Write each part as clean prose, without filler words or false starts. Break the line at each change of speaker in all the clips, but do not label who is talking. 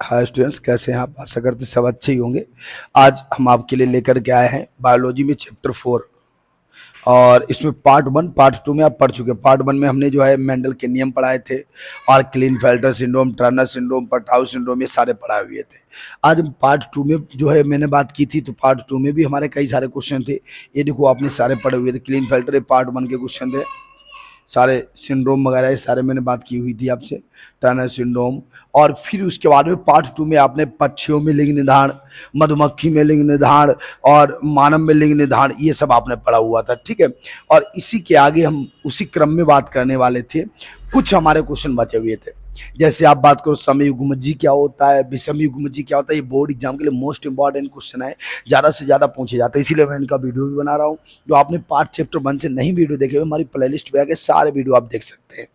Hi students, कैसे हैं आप? आशा करते सब अच्छे ही होंगे। आज हम आपके लिए लेकर के आए हैं बायोलॉजी में चैप्टर 4 और इसमें पार्ट 1 पार्ट 2 में आप पढ़ चुके हैं। पार्ट 1 में हमने जो है मेंडल के नियम पढ़ाए थे और Klinefelter syndrome, Turner syndrome, Patau syndrome, ये सारे पढ़ाए हुए थे। आज हम पार्ट 2 में जो है मैंने बात की थी, तो पार्ट 2 में भी हमारे कई सारे क्वेश्चन थे। ये देखो आपने सारे पढ़े हुए थे। क्लीनफेल्टर पार्ट 1 के क्वेश्चन थे, सारे सिंड्रोम वगैरह ये सारे मैंने बात की हुई थी आपसे, टर्नर सिंड्रोम। और फिर उसके बाद में पार्ट 2 में आपने पक्षियों में लिंग निर्धारण, मधुमक्खी में लिंग निर्धारण और मानव में लिंग निर्धारण, ये सब आपने पढ़ा हुआ था, ठीक है। और इसी के आगे हम उसी क्रम में बात करने वाले थे। कुछ हमारे क्वेश्चन बचे हुए थे, जैसे आप बात करो समयुग्मजी क्या होता है, विषमयुग्मजी क्या होता है। ये बोर्ड एग्जाम के लिए मोस्ट इंपॉर्टेंट क्वेश्चन है, ज़्यादा से ज़्यादा पूछे जाते हैं, इसीलिए मैं इनका वीडियो भी बना रहा हूँ। जो आपने पार्ट चैप्टर 1 से नहीं वीडियो देखे हुए, हमारी प्लेलिस्ट पे आके सारे वीडियो आप देख सकते हैं।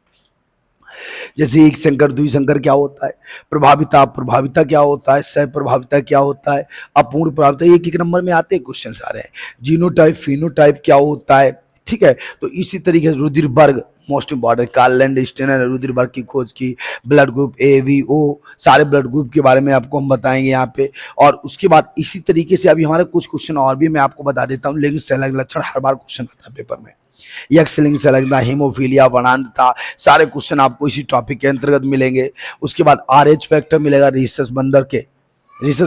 जैसे एक संकर दुई संकर क्या होता है, प्रभाविता प्रभाविता क्या होता है, सह प्रभाविता क्या होता है, अपूर्ण प्रभाविता, एक एक नंबर में आते हैं क्वेश्चन सारे हैं। जीनोटाइप फिनोटाइप क्या होता है, ठीक है। तो इसी तरीके से रुधिरबर्ग मोस्ट इंपॉर्टेंट, कार्ल लैंडस्टेनर ने रुधिरबर्ग की खोज की। Blood group A B O, सारे ब्लड ग्रुप के बारे में आपको हम बताएंगे यहाँ पे। और उसके बाद इसी तरीके से अभी हमारे कुछ क्वेश्चन और भी मैं आपको बता देता हूँ, लेकिन संलग्न लक्षण हर बार क्वेश्चन आता है पेपर में। यक्षलिंग संलग्नता, हीमोफीलिया, वनांधता, सारे क्वेश्चन आपको इसी टॉपिक के अंतर्गत मिलेंगे। उसके बाद RH फैक्टर मिलेगा, रिसर्च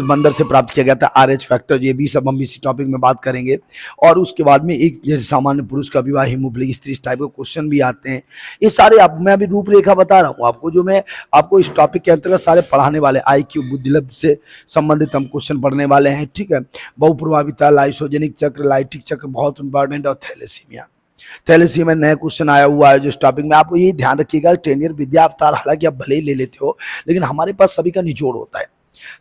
बंदर से प्राप्त किया गया था RH फैक्टर, ये भी सब हम इसी टॉपिक में बात करेंगे। और उसके बाद में एक जैसे सामान्य पुरुष का विवाह, हीमोफिलिक स्त्री, टाइप के क्वेश्चन भी आते हैं। ये सारे आप मैं अभी रूपरेखा बता रहा हूँ आपको, जो मैं आपको इस टॉपिक के अंतर्गत सारे पढ़ाने वाले। IQ बुद्धिलब्ध से संबंधित हम क्वेश्चन पढ़ने वाले हैं, ठीक है। बहुप्रभाविता, लाइसोजेनिक चक्र, लाइटिक चक्र बहुत इंपॉर्टेंट, और थैलेसीमिया नया क्वेश्चन आया हुआ है जो इस टॉपिक में। आपको ये ध्यान रखिएगा, 10 ईयर विद्या अवतार हालांकि आप भले ही ले लेते हो, लेकिन हमारे पास सभी का निचोड़ होता है,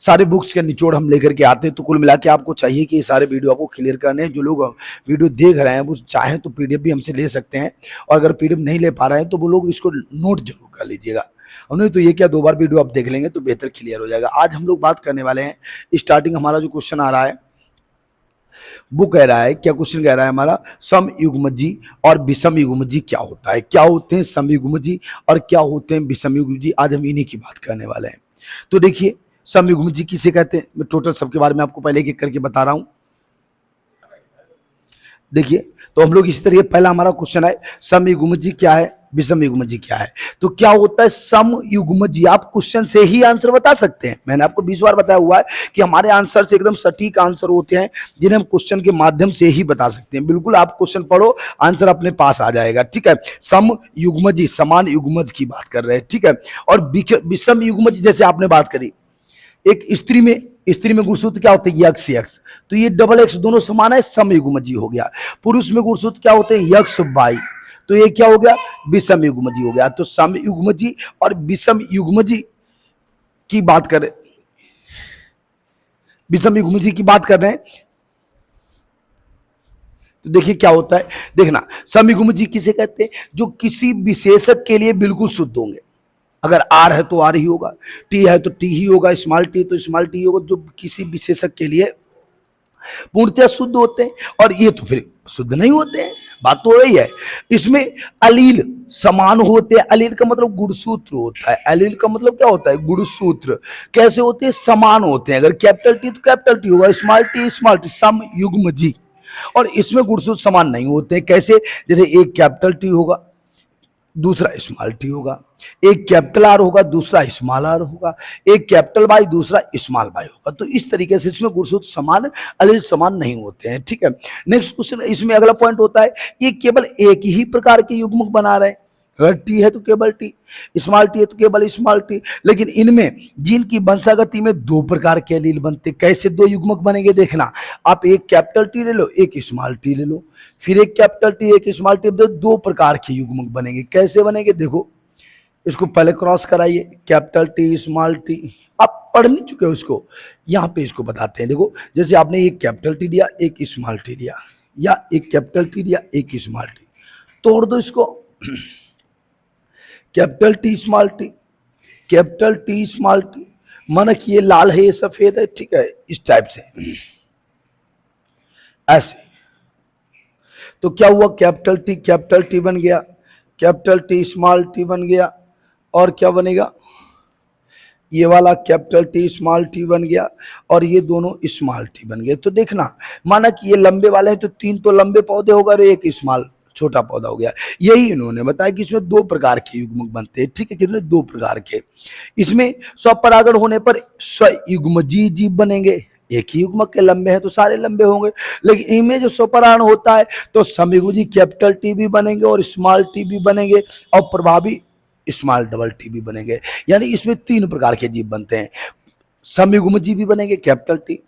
सारे बुक्स का निचोड़ हम लेकर के आते हैं। तो कुल मिला के आपको चाहिए कि ये सारे वीडियो आपको क्लियर करने हैं। जो लोग वीडियो देख रहे हैं वो चाहें तो PDF भी हमसे ले सकते हैं, और अगर PDF नहीं ले पा रहे हैं तो वो लोग इसको नोट जरूर कर लीजिएगा। हमने तो ये क्या 2 बार वीडियो आप देख लेंगे तो बेहतर क्लियर हो जाएगा। आज हम लोग बात करने वाले हैं, स्टार्टिंग हमारा जो क्वेश्चन आ रहा है वो कह रहा है, क्या क्वेश्चन कह रहा है हमारा, समयुग्मजी और विषमयुग्मजी क्या होता है, क्या होते हैं समयुग्मजी और क्या होते हैं विषमयुग्मजी। आज हम इन्हीं की बात करने वाले हैं। तो देखिए, समयुग्मजी किसे कहते हैं, मैं टोटल सबके बारे में आपको पहले एक एक करके बता रहा हूं। देखिए, तो हम लोग इसी तरीके, पहला हमारा क्वेश्चन है समयुग्मजी क्या है, विषमयुग्मजी क्या है। तो क्या होता है समयुग्मजी, आप क्वेश्चन से ही आंसर बता सकते हैं। मैंने आपको 20 बार बताया हुआ है कि हमारे आंसर से एकदम सटीक आंसर होते हैं, जिन्हें हम क्वेश्चन के माध्यम से ही बता सकते हैं। बिल्कुल आप क्वेश्चन पढ़ो, आंसर अपने पास आ जाएगा, ठीक है। समयुग्मजी समान युग्मज की बात कर रहे हैं, ठीक है। और विषमयुग्मजी जैसे आपने बात करी, एक स्त्री में गुणसूत्र क्या होते हैं, यक्ष यक्ष, तो ये डबल एक्स दोनों समान है, समयुग्मजी हो गया। पुरुष में गुणसूत्र क्या होते हैं, यक्ष बाई, तो ये क्या हो गया, विषमयुग्मजी हो गया। तो समयुग्मजी और विषमयुग्मजी की बात करें, विषमयुग्मजी की बात कर रहे हैं, तो देखिए क्या होता है, देखना, समयुग्मजी किसे कहते हैं, जो किसी विशेषक के लिए बिल्कुल शुद्ध होंगे। अगर R है तो R ही होगा, T है तो T ही होगा, स्मॉल t तो स्मॉल t होगा, जो किसी विशेषक के लिए पूर्णतः शुद्ध होते हैं। और ये तो फिर शुद्ध नहीं होते हैं, बात तो वही है। इसमें अलील समान होते हैं, अलील का मतलब गुणसूत्र होता है, अलील का मतलब क्या होता है, गुणसूत्र। कैसे होते हैं, समान होते हैं। अगर कैपिटल T तो कैपिटल T होगा, स्मॉल t, समयुग्मजी। और इसमें गुणसूत्र समान नहीं होते हैं, कैसे, जैसे एक कैपिटल T होगा दूसरा स्मॉल t होगा, एक कैपिटल R होगा दूसरा स्मॉल r होगा, एक कैपिटल Y दूसरा स्मॉल y होगा। तो इस तरीके से इसमें गुणसूत्र समान, अलील समान नहीं होते हैं, ठीक है। नेक्स्ट क्वेश्चन, इसमें अगला पॉइंट होता है, ये केवल एक ही प्रकार के युग्मक बना रहे हैं। अगर T है तो केवल T, स्मॉल t है तो केवल स्मॉल t, लेकिन इनमें जीन की वंशागति में 2 प्रकार के एलील बनते। कैसे 2 युग्मक बनेंगे, देखना, आप एक कैपिटल T ले लो, एक स्मॉल t ले लो, फिर एक कैपिटल T एक स्मॉल t, 2 प्रकार के युग्मक बनेंगे। कैसे बनेंगे, देखो, इसको पहले क्रॉस कराइए, कैपिटल T स्मॉल t, आप पढ़ नहीं चुके हो इसको, यहाँ पे इसको बताते हैं। देखो, जैसे आपने एक कैपिटल T लिया, एक स्मॉल t लिया, या एक कैपिटल T लिया, एक स्मॉल t, तोड़ दो इसको, capital T small t, capital T small t, माना कि ये लाल है ये सफेद है, ठीक है, इस टाइप से ऐसे। तो क्या हुआ, कैपिटल T बन गया, कैपिटल T स्मॉल t बन गया, और क्या बनेगा, ये वाला कैपिटल टी स्मॉल टी बन गया और ये दोनों स्मॉल टी बन गए। तो देखना, माना कि ये लंबे वाले हैं तो 3 तो लंबे पौधे होगा और एक स्मॉल छोटा पौधा हो गया। यही इन्होंने बताया कि इसमें 2 प्रकार के युग्मक बनते हैं। ठीक है, कितने? 2 प्रकार के। इसमें स्वपरागण होने पर स्वयुग्मजीय जीव बनेंगे। एक ही युग्मक के लंबे हैं तो सारे लंबे होंगे। लेकिन इनमें जो स्वपरागण होता है तो समयुग्मजीय कैपिटल टी भी बनेंगे और स्मॉल टी भी बनेंगे और प्रभावी स्मॉल डबल टी भी बनेंगे। यानी इसमें 3 प्रकार के जीव बनते हैं। समयुग्मजीय भी बनेंगे कैपिटल टी,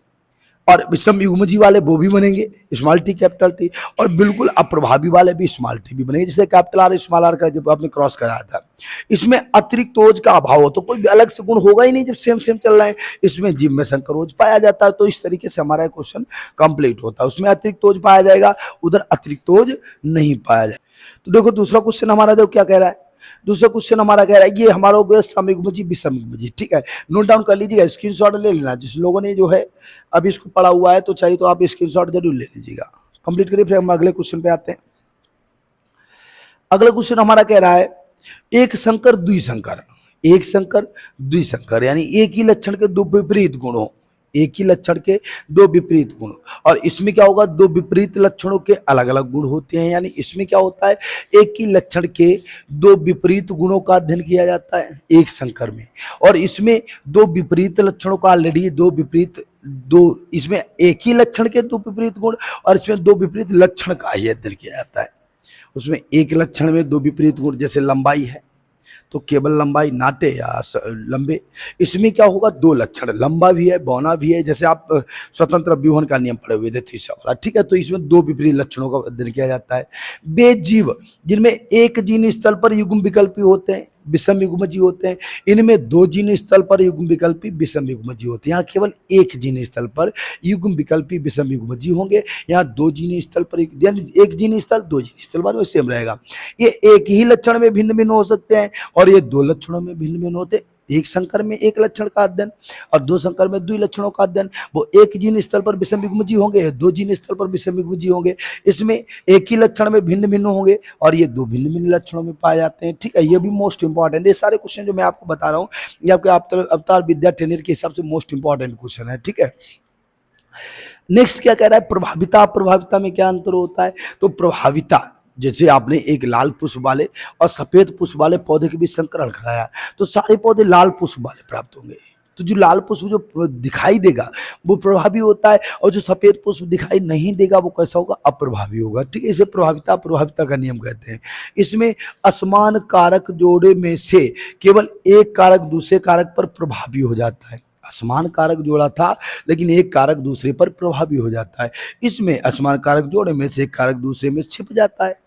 और विषम युग्मजीय वाले वो भी बनेंगे स्मॉल टी कैपिटल टी, और बिल्कुल अप्रभावी वाले भी स्मॉल टी भी बनेंगे। जैसे कैपिटल आर स्मॉल आर का जब आपने क्रॉस कराया था, इसमें अतिरिक्त ओज का अभाव हो तो कोई भी अलग से गुण होगा ही नहीं जब सेम सेम चल रहा है। इसमें जीव में संकर ओज पाया जाता है। तो इस तरीके से हमारा क्वेश्चन कंप्लीट होता है। उसमें अतिरिक्त ओज पाया जाएगा, उधर अतिरिक्त ओज नहीं पाया जाएगा। तो देखो दूसरा क्वेश्चन हमारा देखो क्या कह रहा है। दूसरा क्वेश्चन हमारा कह रहा है, ये हमारा हो गया समयुग्मजीय विषमयुग्मजीय। ठीक है, नोट डाउन कर लीजिएगा, स्क्रीनशॉट ले लेना। जिस लोगों ने जो है अभी इसको पढ़ा हुआ है तो चाहिए तो आप स्क्रीनशॉट जरूर ले लीजिएगा। कंप्लीट करिए, फिर हम अगले क्वेश्चन पे आते हैं। अगला क्वेश्चन हमारा कह रहा है, एक संकर द्विसंकर। एक संकर द्विसंकर यानी एक ही लक्षण के 2 विपरीत गुण हो। एक ही लक्षण के 2 विपरीत गुण, और इसमें क्या होगा, 2 विपरीत लक्षणों के अलग अलग गुण होते हैं। यानी इसमें क्या होता है, एक ही लक्षण के 2 विपरीत गुणों का अध्ययन किया जाता है एक संकर में, और इसमें 2 विपरीत लक्षणों का ऑलरेडी इसमें एक ही लक्षण के 2 विपरीत गुण और इसमें 2 विपरीत लक्षण का ही अध्ययन किया जाता है। उसमें एक लक्षण में 2 विपरीत गुण, जैसे लंबाई है तो केवल लंबाई नाटे या लंबे। इसमें क्या होगा, 2 लक्षण, लंबा भी है बौना भी है। जैसे आप स्वतंत्र व्यूहन का नियम पढ़े हुए थे तीसरा वाला। ठीक है, तो इसमें 2 विपरीत लक्षणों का अध्ययन किया जाता है। वे जीव जिनमें एक जीन स्थल पर युग्म विकल्पी होते हैं विषम युग्मजीय होते हैं। इनमें 2 जीन स्थल पर युग्म विकल्पी विषम युग्मजीय होते हैं। यहाँ केवल एक जीन स्थल पर युग्म विकल्पी विषम युग्मजीय होंगे। यहाँ 2 जीन स्थल पर, यानी एक जीन स्थल 2 जीन स्थल बाद में सेम रहेगा। ये एक ही लक्षण में भिन्न भिन्न हो सकते हैं और ये 2 लक्षणों में भिन्न भिन्न होते हैं। एक संकर में एक लक्षण का अध्ययन और 2 संकर में 2 लक्षणों का अध्ययन। वो एक जीन स्थल पर विषम युग्मजीय होंगे, 2 जीन स्थल पर विषम युग्मजीय होंगे। इसमें एक ही लक्षण में भिन्न भिन्न होंगे और ये 2 भिन्न भिन्न लक्षणों में पाए जाते हैं। ठीक है, ये भी मोस्ट इंपॉर्टेंट। ये सारे क्वेश्चन जो मैं आपको बता रहा हूँ ये आपके अवतार विद्या ट्रेनर के हिसाब से मोस्ट इंपॉर्टेंट क्वेश्चन है। ठीक है, नेक्स्ट क्या कह रहा है, प्रभाविता। प्रभाविता में क्या अंतर होता है, तो प्रभाविता जैसे आपने एक लाल पुष्प वाले और सफेद पुष्प वाले पौधे के बीच संकरण कराया तो सारे पौधे लाल पुष्प वाले प्राप्त होंगे। तो जो लाल पुष्प जो दिखाई देगा वो प्रभावी होता है और जो सफेद पुष्प दिखाई नहीं देगा वो कैसा होगा, अप्रभावी होगा। ठीक है, इसे प्रभाविता का नियम कहते हैं। इसमें असमान कारक जोड़े में से केवल एक कारक दूसरे कारक पर प्रभावी हो जाता है। असमान कारक जोड़ा था लेकिन एक कारक दूसरे पर प्रभावी हो जाता है। इसमें असमान कारक जोड़े में से एक कारक दूसरे में छिप जाता है।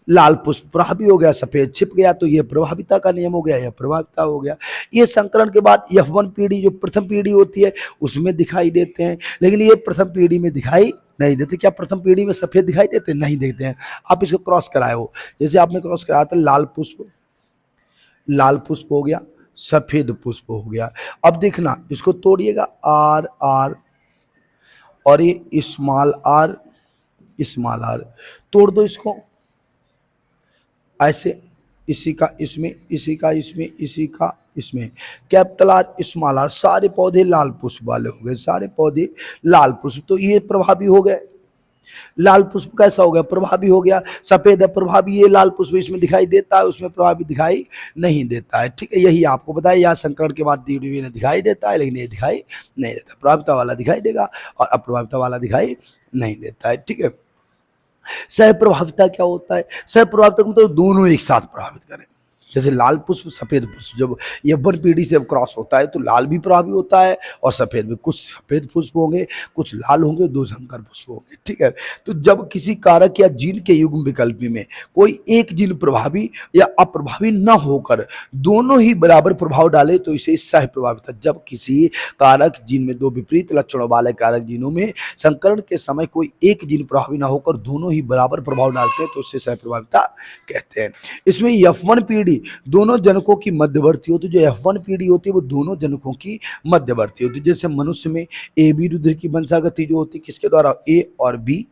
लाल पुष्प प्रभावी हो गया, सफेद छिप गया, तो ये प्रभाविता का नियम हो गया, यह प्रभाविता हो गया। ये संकरण के बाद F1 पीढ़ी जो प्रथम पीढ़ी होती है उसमें दिखाई देते हैं, लेकिन ये प्रथम पीढ़ी में दिखाई नहीं देते। क्या प्रथम पीढ़ी में सफेद दिखाई देते? नहीं देखते हैं। आप इसको क्रॉस कराए हो, जैसे आपने क्रॉस कराया था लाल पुष्प हो गया, सफेद पुष्प हो गया। अब देखना इसको तोड़िएगा, आर आर और ये स्मॉल आर तोड़ दो इसको ऐसे, इसी का इसमें, इसी का इसमें, इसी का इसमें, कैपिटल आर स्मॉल आर। सारे पौधे लाल पुष्प वाले हो गए, सारे पौधे लाल पुष्प। तो ये प्रभावी हो गए। लाल पुष्प कैसा हो गया, प्रभावी हो गया। सफेद है प्रभावी, ये लाल पुष्प इसमें दिखाई देता है उसमें प्रभावी दिखाई नहीं देता है। ठीक है, यही आपको बताया। यहाँ संकरण के बाद ने दिखाई देता है लेकिन ये दिखाई नहीं देता। प्रभाविता वाला दिखाई देगा और अप्रभाविता वाला दिखाई नहीं देता है। ठीक है, सह प्रभाविता क्या होता है, सह प्रभाविता को मतलब दोनों एक साथ प्रभावित करें। जैसे लाल पुष्प सफेद पुष्प जब F1 पीढ़ी से क्रॉस होता है तो लाल भी प्रभावी होता है और सफेद भी। कुछ सफेद पुष्प होंगे, कुछ लाल होंगे, 2 संकर पुष्प होंगे। ठीक है, तो जब किसी कारक या जीन के युग्म विकल्पी में कोई एक जीन प्रभावी या अप्रभावी न होकर दोनों ही बराबर प्रभाव डाले तो इसे सह प्रभाविता। जब किसी कारक जीन में 2 विपरीत लक्षणों वाले कारक जीनों में संकरण के समय कोई एक जीन प्रभावी न होकर दोनों ही बराबर प्रभाव डालते हैं तो उसे सह प्रभाविता कहते हैं। इसमें F1 पीढ़ी दोनों जनकों की मध्यवर्ती होती है। जो F1 पीढ़ी होती है वो दोनों जनकों की मध्यवर्ती होती है। जैसे मनुष्य में ए बी रुधिर की वंशागति जो होती है किसके द्वारा, ए और बी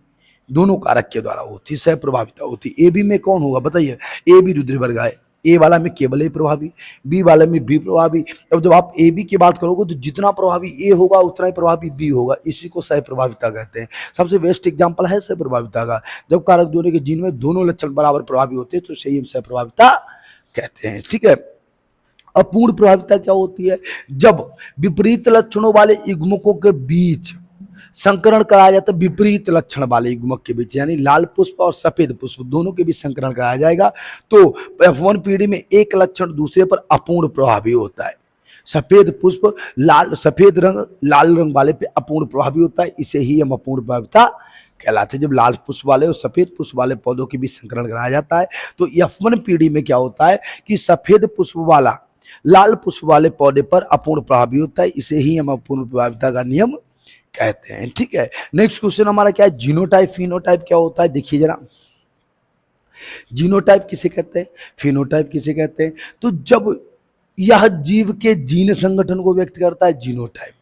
दोनों कारक के द्वारा होती है, सह प्रभाविता होती है। ए बी में कौन होगा बताइए, ए बी रुधिर वर्ग है। ए वाला में केवल ए प्रभावी, बी वाले में बी प्रभावी। अब जब आप ए बी की बात करोगे तो जितना प्रभावी ए होगा उतना ही प्रभावी बी होगा, इसी को सह प्रभाविता कहते हैं। सबसे बेस्ट एग्जांपल है सह प्रभाविता का। जब कारक जोड़े के जीन में दोनों लक्षण बराबर प्रभावी होते हैं तो सही हम सह प्रभाविता कहते हैं। ठीक है। अपूर्ण प्रभाविता क्या होती है? जब विपरीत लक्षणों वाले युग्मकों के बीच संकरण कराया जाता है, विपरीत लक्षण वाले युग्मक के बीच, यानी लाल पुष्प और सफेद पुष्प दोनों के बीच संकरण कराया जाएगा तो F1 पीढ़ी में एक लक्षण दूसरे पर अपूर्ण प्रभावी होता है। सफेद पुष्प लाल, सफेद रंग लाल रंग वाले पे अपूर्ण प्रभावी होता है, इसे ही हम अपूर्ण प्रभाविता कहलाते हैं। जब लाल पुष्प वाले और सफेद पुष्प वाले पौधों के बीच संकरण कराया जाता है तो F1 पीढ़ी में क्या होता है कि सफेद पुष्प वाला लाल पुष्प वाले पौधे पर अपूर्ण प्रभावी होता है, इसे ही हम अपूर्ण प्रभाविता का नियम कहते हैं। ठीक है। नेक्स्ट क्वेश्चन हमारा क्या है? जीनोटाइप फिनोटाइप क्या होता है? देखिए जरा, जीनोटाइप किसे कहते हैं, फिनोटाइप किसे कहते हैं? तो जब यह जीव के जीन संगठन को व्यक्त करता है जीनोटाइप,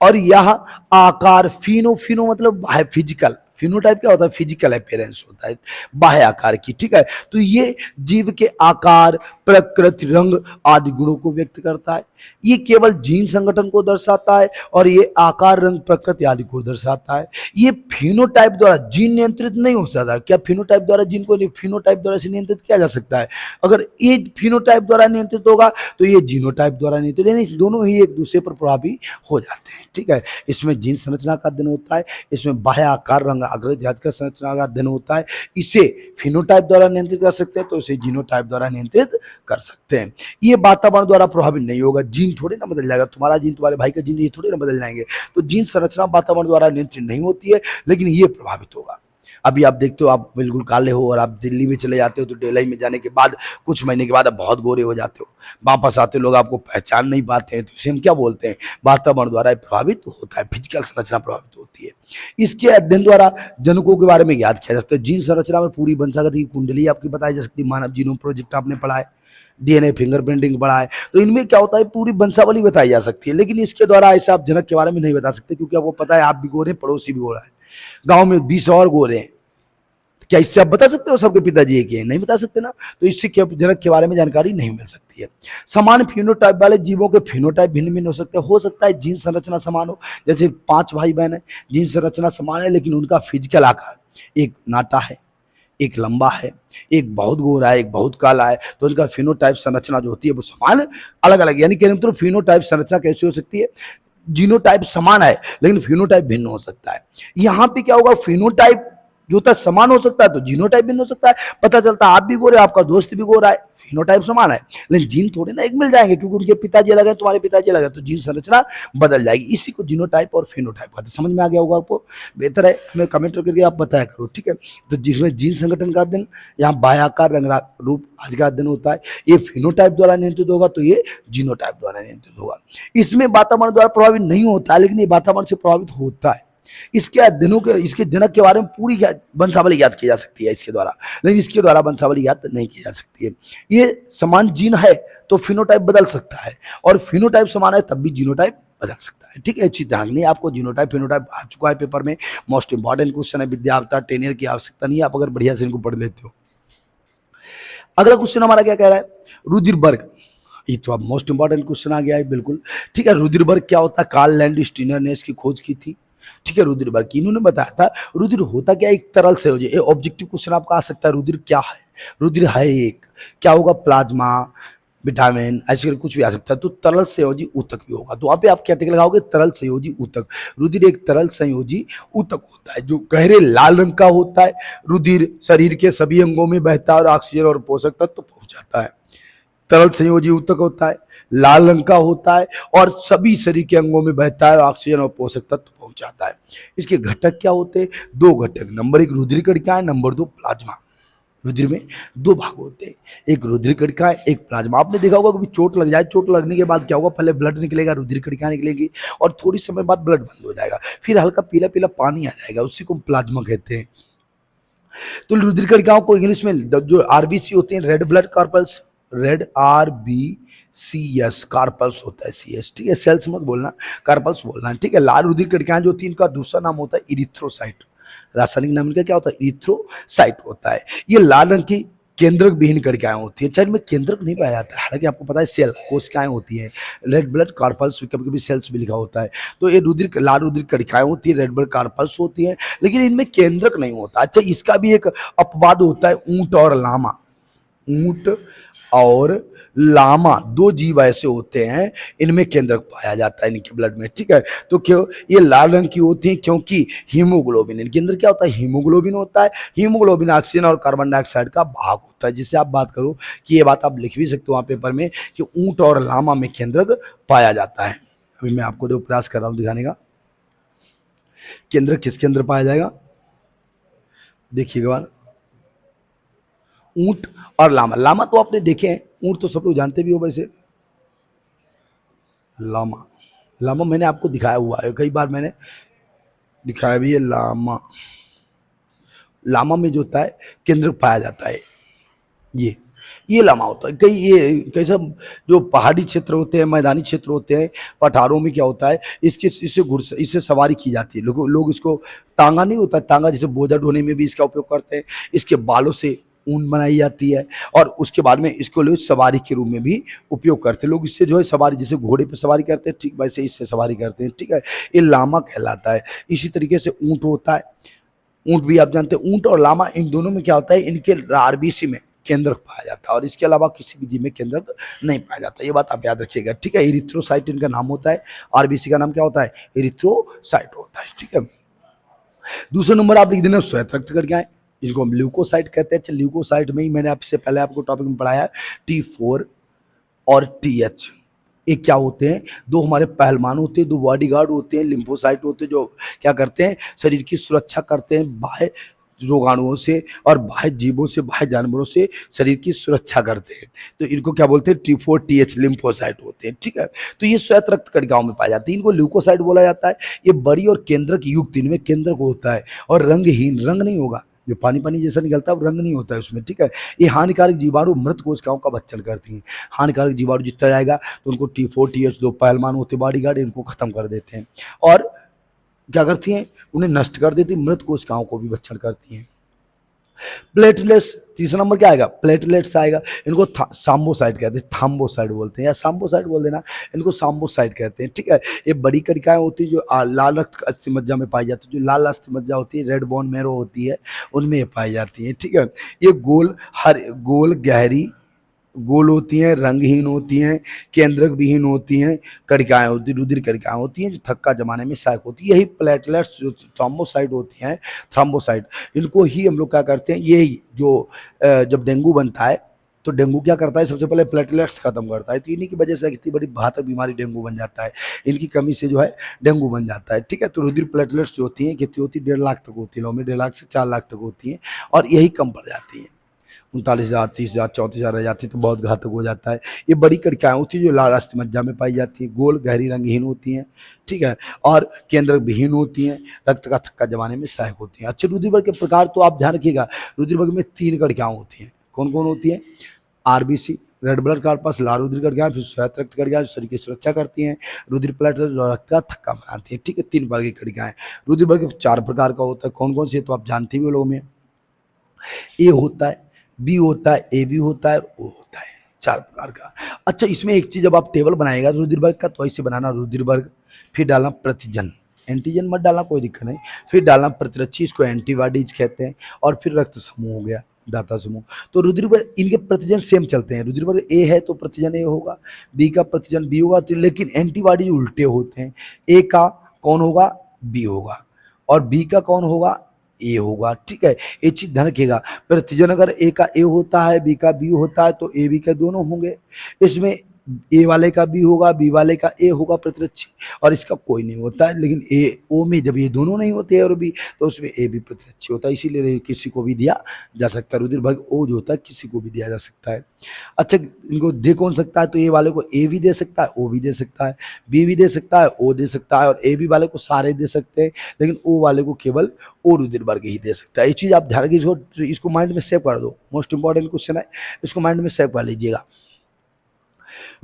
और यह आकार फिनो, फिनो मतलब है फिजिकल, फिनोटाइप क्या होता है? फिजिकल अपीयरेंस होता है, बाह्य आकार की। ठीक है। तो ये जीव के आकार, प्रकृति, रंग आदि गुणों को व्यक्त करता है। ये केवल जीन संगठन को दर्शाता है और ये आकार, रंग, प्रकृति आदि को दर्शाता है। ये फिनोटाइप द्वारा जीन नियंत्रित नहीं हो सकता। क्या फिनोटाइप द्वारा जीन को फिनोटाइप द्वारा से नियंत्रित किया जा सकता है? अगर ये फिनोटाइप द्वारा नियंत्रित होगा तो ये जीनोटाइप द्वारा नियंत्रित, यानी दोनों ही एक दूसरे पर प्रभावी हो जाते हैं। ठीक है। इसमें जीन संरचना का अध्ययन होता है, इसमें बाह्य आकार, रंग, आकृति आदि का संरचना का अध्ययन होता है। इसे फिनोटाइप द्वारा नियंत्रित कर सकते हैं तो इसे जीनोटाइप द्वारा नियंत्रित कर सकते हैं। ये वातावरण द्वारा प्रभावित नहीं होगा, जीन थोड़ी ना बदल जाएगा, तुम्हारा जीन तुम्हारे भाई का जीन ये थोड़ी ना बदल जाएंगे। तो जीन संरचना वातावरण द्वारा नियंत्रित नहीं होती है, लेकिन ये प्रभावित होगा। अभी आप देखते हो, आप बिल्कुल काले हो और आप दिल्ली में चले जाते हो तो दिल्ली में जाने के बाद कुछ महीने के बाद आप बहुत गोरे हो जाते हो, वापस आते लोग आपको पहचान नहीं पाते हैं, तो इसे हम क्या बोलते हैं? वातावरण द्वारा प्रभावित होता है, फिजिकल संरचना प्रभावित होती है। इसके अध्ययन द्वारा जनकों के बारे में याद किया जा सकता है। जीन संरचना में पूरी वंशागत की कुंडली आपकी बताई जा सकती है, मानव जीनोम प्रोजेक्ट आपने पढ़ा है, डीएनए फिंगरप्रिंटिंग पढ़ा है, तो इनमें क्या होता है पूरी वंशावली बताई जा सकती है। लेकिन इसके द्वारा ऐसे आप जनक के बारे में नहीं बता सकते, क्योंकि आपको पता है आप भी गोरे हैं, पड़ोसी भी गोरा है, गांव में 20 और गोरे हैं। क्या इससे आप बता सकते हो सबके पिताजी एक ही हैं? नहीं बता सकते ना। तो इससे जनक के बारे में जानकारी नहीं मिल सकती है। समान फिनोटाइप वाले जीवों के फिनोटाइप भिन्न भिन्न हो सकता है जीन संरचना समान हो। जैसे 5 भाई बहन है, जीन संरचना समान है, लेकिन उनका फिजिकल आकार, एक नाटा है, एक लंबा है, एक बहुत गोरा है, एक बहुत काला है, तो उनका फिनोटाइप संरचना जो होती है वो समान अलग अलग, यानी कि मतलब फिनोटाइप संरचना कैसे हो सकती है? जीनोटाइप समान है लेकिन फिनोटाइप भिन्न हो सकता है। यहाँ पे क्या होगा? फिनोटाइप जो होता है समान हो सकता है तो जीनोटाइप भिन्न हो सकता है। पता चलता है आप भी गोरे, आपका दोस्त भी गोरा है, फिनोटाइप समान है, लेकिन जीन थोड़े ना एक मिल जाएंगे, क्योंकि उनके पिताजी अलग है, तुम्हारे पिताजी अलग है, तो जीन संरचना बदल जाएगी। इसी को जीनोटाइप और फिनोटाइप कहते हैं। समझ में आ गया होगा आपको? बेहतर है हमें कमेंट करके आप बताया करो। ठीक है। तो जिसमें जीन संगठन का अध्ययन, यहाँ बाह्याकार, रंग, रूप आदि का अध्ययन होता है, ये फिनोटाइप द्वारा नियंत्रित होगा, तो ये जीनोटाइप द्वारा नियंत्रित होगा। इसमें वातावरण द्वारा प्रभावित नहीं होता है, लेकिन ये वातावरण से प्रभावित होता है। इसके अध्ययनों के, इसके जनक के बारे में पूरी वंशावली याद की जा सकती है इसके द्वारा, लेकिन इसके द्वारा वंशावली याद नहीं की जा सकती है। ये समान जीन है तो फिनोटाइप बदल सकता है, और फिनोटाइप समान है तब भी जीनोटाइप बदल सकता है। ठीक है। अच्छी ध्यान नहीं, आपको जीनोटाइप फिनोटाइप आ चुका है पेपर में, मोस्ट इंपॉर्टेंट क्वेश्चन है, विद्या अवतार टेनियर की आवश्यकता नहीं है, आप अगर बढ़िया से इनको पढ़ लेते हो। अगला क्वेश्चन हमारा क्या कह रहा है? रुधिर वर्ग। ये तो अब मोस्ट इंपॉर्टेंट क्वेश्चन आ गया है बिल्कुल। ठीक है। रुधिर वर्ग क्या होता है? कार्ल लैंडस्टीनर ने इसकी खोज की थी। ठीक है। रुधिर वर्ग इन्होंने बताया था। रुधिर होता क्या? एक तरल संयोजी, ये ऑब्जेक्टिव क्वेश्चन आपका आ सकता है। रुधिर क्या है? रुधिर है एक, क्या होगा? प्लाज्मा, विटामिन, ऐसे कुछ भी आ सकता है। तो तरल संयोजी ऊतक भी होगा, तो वहां पे आप क्या टिक लगाओगे? तरल संयोजी ऊतक। रुधिर एक तरल संयोजी ऊतक होता है जो गहरे लाल रंग का होता है। रुधिर शरीर के सभी अंगों में बहता है और ऑक्सीजन और पोषक तत्व पहुंचाता है। तरल संयोजी ऊतक होता है, लाल रंग का होता है और सभी शरीर के अंगों में बहता है, ऑक्सीजन और पोषक तत्व पहुंचाता है। इसके घटक क्या होते हैं? 2 घटक, नंबर 1 रुधिर कणिकाएं, नंबर 2 प्लाज्मा। रुधिर में 2 भाग होते हैं, एक रुधिर कणिकाएं, एक प्लाज्मा। आपने देखा होगा कभी चोट लग जाए, चोट लगने के बाद क्या होगा? पहले ब्लड निकलेगा, रुधिर कणिकाएं निकलेगी और थोड़ी समय बाद ब्लड बंद हो जाएगा, फिर हल्का पीला पीला पानी आ जाएगा, उसी को प्लाज्मा कहते हैं। तो रुधिर कणिकाओं को इंग्लिश में जो आरबीसी होते हैं, red blood corpuscles, red RBCS, corpuscles होता है CS। ठीक है। सेल्स मत बोलना, कार्पल्स बोलना है। ठीक है। लाल रुधिर कणिकाएं जो होती है, इनका दूसरा नाम होता है इरिथ्रोसाइट। रासायनिक नाम इनका क्या होता है? इरिथ्रोसाइट होता है। ये लाल रंग की केंद्रक विहीन कणिकाएं होती है। शरीर में केंद्रक नहीं पाया जाता है, हालांकि आपको पता है सेल कोशिकाएं होती हैं, रेड ब्लड कार्पल्स, कभी कभी सेल्स भी लिखा होता है। तो ये रुधिर लाल रुधिर कणिकाएं होती है, रेड ब्लड कार्पल्स होती हैं, लेकिन इनमें केंद्रक नहीं होता। अच्छा, इसका भी एक अपवाद होता है, ऊंट और लामा। ऊंट और लामा दो जीव ऐसे होते हैं, इनमें केंद्रक पाया जाता है इनके ब्लड में, ठीक है। तो क्यों ये लाल रंग की होती है? क्योंकि हीमोग्लोबिन, इनके अंदर क्या होता है, हीमोग्लोबिन होता है। हीमोग्लोबिन ऑक्सीजन और कार्बन डाइऑक्साइड का भाग होता है, जिससे आप बात करो कि ये बात आप लिख भी सकते हो वहां पेपर में कि ऊंट और लामा में केंद्रक पाया जाता है। अभी मैं आपको जो प्रयास कर रहा हूं दिखाने का, केंद्रक किसके अंदर पाया जाएगा, देखिएगा, ऊंट और लामा। लामा तो आपने देखे हैं, ऊंट तो सब लोग जानते भी हो वैसे। लामा, लामा मैंने आपको दिखाया हुआ है, कई बार मैंने दिखाया भी है। लामा, लामा में जो होता है केंद्रक पाया जाता है, ये लामा होता है। कई सब जो पहाड़ी क्षेत्र होते हैं, मैदानी क्षेत्र होते हैं, पठारों में क्या होता है, इससे सवारी की जाती है। लोग इसको, तांगा नहीं होता, तांगा जैसे बोझा ढोने में भी इसका उपयोग करते हैं। इसके बालों से ऊन बनाई जाती है, और उसके बाद में इसको लोग सवारी के रूप में भी उपयोग करते हैं। लोग इससे जो है सवारी, जैसे घोड़े पे सवारी करते हैं, ठीक वैसे इससे सवारी करते हैं, ठीक है। ये लामा कहलाता है। इसी तरीके से ऊंट होता है, ऊंट भी आप जानते हैं। ऊंट और लामा, इन दोनों में क्या होता है, इनके आरबीसी में केंद्रक पाया जाता है, और इसके अलावा किसी भी जीव में केंद्रक नहीं पाया जाता। ये बात आप याद रखिएगा, ठीक है। इरिथ्रोसाइट इनका नाम होता है, आरबीसी का नाम क्या होता है, इरिथ्रोसाइट होता है, ठीक है। दूसरे नंबर आप लिख देना श्वेत रक्त कणिकाएं, जिनको हम ल्यूकोसाइट कहते हैं। अच्छा, ल्यूकोसाइट में ही मैंने आपसे पहले आपको टॉपिक में पढ़ाया T4 और TH। ये क्या होते हैं, दो हमारे पहलवान होते हैं, दो बॉडीगार्ड होते हैं, लिम्फोसाइट होते हैं, जो क्या करते हैं, शरीर की सुरक्षा करते हैं बाह्य रोगाणुओं से और बाह्य जीवों से, बाह्य जानवरों से शरीर की सुरक्षा करते हैं। तो इनको क्या बोलते हैं, T4 TH लिम्फोसाइट होते हैं, ठीक है। तो ये श्वेत रक्त कणिकाओं में पाए जाते हैं, इनको ल्यूकोसाइट बोला जाता है। ये बड़ी और केंद्रक युक्त, इनमें केंद्रक होता है, और रंगहीन, रंग नहीं होगा, जो पानी पानी जैसा निकलता है, रंग नहीं होता है उसमें, ठीक है। ये हानिकारक जीवाणु मृत कोशिकाओं का भक्षण करती हैं। हानिकारक जीवाणु जितना जाएगा तो उनको T4 TH, दो पहलवान होते बॉडीगार्ड, इनको खत्म कर देते हैं, और क्या करती हैं, उन्हें नष्ट कर देती, मृत कोशिकाओं को भी भक्षण करती हैं। प्लेटलेट्स, तीसरा नंबर क्या आएगा, प्लेटलेट्स आएगा। इनको साम्बोसाइट कहते हैं, थाम्बोसाइट बोलते हैं, या साम्बोसाइट बोल देना, इनको साम्बोसाइट कहते हैं, ठीक है। ये बड़ी कणिकाएं होती है, जो लाल रक्त अस्थिमज्जा में पाई जाती है, जो लाल अस्थिमज्जा होती है, रेड बोन मैरो होती है, उनमें ये पाई जाती है, ठीक है। ये गोल गहरी गोल होती हैं, रंगहीन होती हैं, केंद्रक विहीन होती हैं, कणिकाएं होती, रुधिर कणिकाएं होती हैं, जो थक्का जमाने में सहायक होती है। यही प्लेटलेट्स जो थ्रोम्बोसाइट होती हैं, थ्रोम्बोसाइट, इनको ही हम लोग क्या करते हैं, यही जो जब डेंगू बनता है, तो डेंगू क्या करता है, सबसे पहले प्लेटलेट्स खत्म करता है। तो इन्हीं की वजह से इतनी बड़ी घातक बीमारी डेंगू बन जाता है, इनकी कमी से जो है डेंगू बन जाता है, ठीक है। तो रुधिर प्लेटलेट्स जो होती हैं कितनी होती है, 1.5 लाख तक होती है, 1.5 लाख से 4 लाख तक होती हैं, और यही कम पड़ जाती हैं। 39,000, 30,000, 34,000 रह जाती है, तो बहुत घातक हो जाता है। ये बड़ी कणिकाएं होती है, जो लाल अस्थिमज्जा में पाई जाती है, गोल गहरी रंगहीन होती हैं, ठीक है, और केंद्रक विहीन होती हैं, रक्त का थक्का जमाने में सहायक होती हैं। अच्छे, रुधिर के प्रकार तो आप ध्यान रखिएगा, रुधिर में 3 कणिकाएं होती हैं। कौन कौन होती हैं, आरबीसी, रेड ब्लड कार्पस, लाल रुधिर कणिकाएं, फिर श्वेत रक्त कणिकाएं जो शरीर की सुरक्षा करती हैं, रुधिर प्लेटलेट जो रक्त का थक्का बनाती है, ठीक है। 3 प्रकार की कणिकाएं। रुधिर के 4 प्रकार का होता है, कौन कौन से, तो आप जानते भी हो लोगों में, ए होता है, बी होता है, ए बी होता है, ओ होता है, 4 प्रकार का। अच्छा, इसमें एक चीज, जब आप टेबल बनाएगा रुधिर का, तो ऐसे बनाना, रुधिर, फिर डालना प्रतिजन, एंटीजन मत डालना, कोई दिक्कत नहीं, फिर डालना प्रतिरक्षी, इसको एंटीबॉडीज कहते हैं, और फिर रक्त समूह हो गया, दाता समूह। तो रुधिर, इनके प्रतिजन सेम चलते हैं। रुधिर ए है तो प्रतिजन ए होगा, बी का प्रतिजन बी होगा, तो लेकिन एंटीबॉडी उल्टे होते हैं, ए का कौन होगा, बी होगा, और बी का कौन होगा, ए होगा, ठीक है। ये चीज ध्यान रखिएगा, प्रतिजन अगर ए का ए होता है, बी का बी होता है, तो ए बी का दोनों होंगे। इसमें ए वाले का बी होगा, बी वाले का ए होगा प्रतिरक्षी, और इसका कोई नहीं होता है। लेकिन ए ओ में जब ये दोनों नहीं होते और बी, तो उसमें ए भी प्रतिरक्षी होता है, इसीलिए किसी को भी दिया जा सकता है। रुधिर वर्ग ओ जो होता है किसी को भी दिया जा सकता है। अच्छा, इनको दे कौन सकता है, तो ए वाले को ए भी दे सकता है, ओ भी दे सकता है, बी भी दे सकता है, ओ दे सकता है, और ए बी वाले को सारे दे सकते हैं, लेकिन ओ वाले को केवल ओ रुधिर वर्ग ही दे सकता है। ये चीज़ आप ध्यान रखिए, इसको माइंड में सेव कर दो, मोस्ट इंपॉर्टेंट क्वेश्चन है, इसको माइंड में सेव कर लीजिएगा,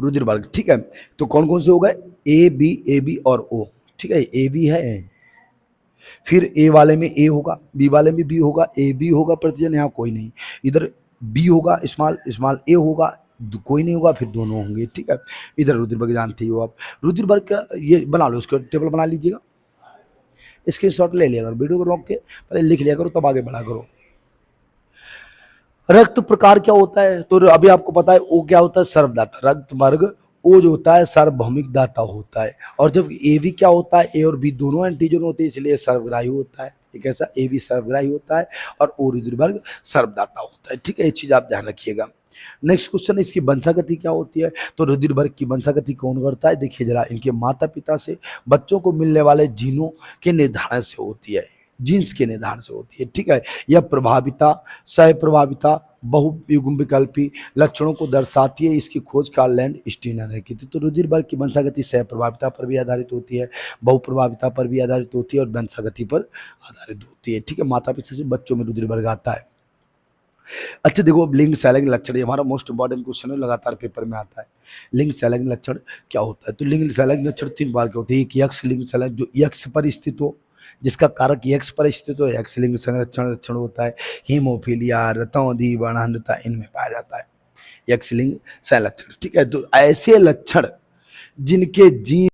रुधिर वर्ग, ठीक है। तो कौन कौन से हो गए, ए बी और ओ, ठीक है। ए बी है, फिर ए वाले में ए होगा, बी वाले में बी होगा, ए बी होगा प्रतिजन, यहाँ कोई नहीं, इधर बी होगा, स्मॉल स्मॉल ए होगा, कोई नहीं होगा, फिर दोनों होंगे, ठीक है। इधर रुधिरबर्ग जानते ही हो आप, रुधिरबर्ग का ये बना लो, इसका टेबल बना लीजिएगा, इसके शॉट ले लिया करो, वीडियो को रोक के पहले लिख लिया करो, तब आगे बढ़ा करो। रक्त प्रकार क्या होता है, तो अभी आपको पता है ओ क्या होता है, सर्वदाता। रक्त वर्ग ओ जो होता है सार्वभौमिक दाता होता है, और जब ए बी क्या होता है, ए और बी दोनों एंटीजन होते हैं, इसलिए सर्वग्राही होता है। एक ऐसा ए बी सर्वग्राही होता है और ओ रुधिरबर्ग सर्वदाता होता है, ठीक है। ये चीज आप ध्यान रखिएगा। नेक्स्ट क्वेश्चन, इसकी वंशागति क्या होती है, तो रुधिरबर्ग की वंशागति कौन करता है, देखिए जरा, इनके माता पिता से बच्चों को मिलने वाले जीनों के निर्धारण से होती है, जीन्स के निर्धारण से होती है, ठीक है। यह प्रभाविता, सह प्रभाविता, बहुयुग्म विकल्पी लक्षणों को दर्शाती है। इसकी खोज कार्लैंड स्टीनर ने की थी। तो रुधिरबर्ग की वंशागति सह प्रभाविता पर भी आधारित होती है, बहुप्रभाविता पर भी आधारित होती है और वंशागति पर आधारित होती है, ठीक है। माता पिता से बच्चों में रुधिरबर्ग आता है। अच्छा देखो, अब लिंग सैलग लक्षण, ये हमारा मोस्ट इंपॉर्टेंट क्वेश्चन है, लगातार पेपर में आता है। लिंग सैलग लक्षण क्या होता है, तो लिंग सैलग लक्षण 3 बार के होते हैं। एक यक्ष लिंग सैलग, जो यक्ष पर स्थित हो, जिसका कारक यक्ष पर स्थित हो, यक्ष लिंग संरक्षण लक्षण होता है। हीमोफीलिया, रतौंधी, वर्णांधता, इनमें पाया जाता है यक्ष लिंग संलक्षण, ठीक है। तो ऐसे लक्षण जिनके जीन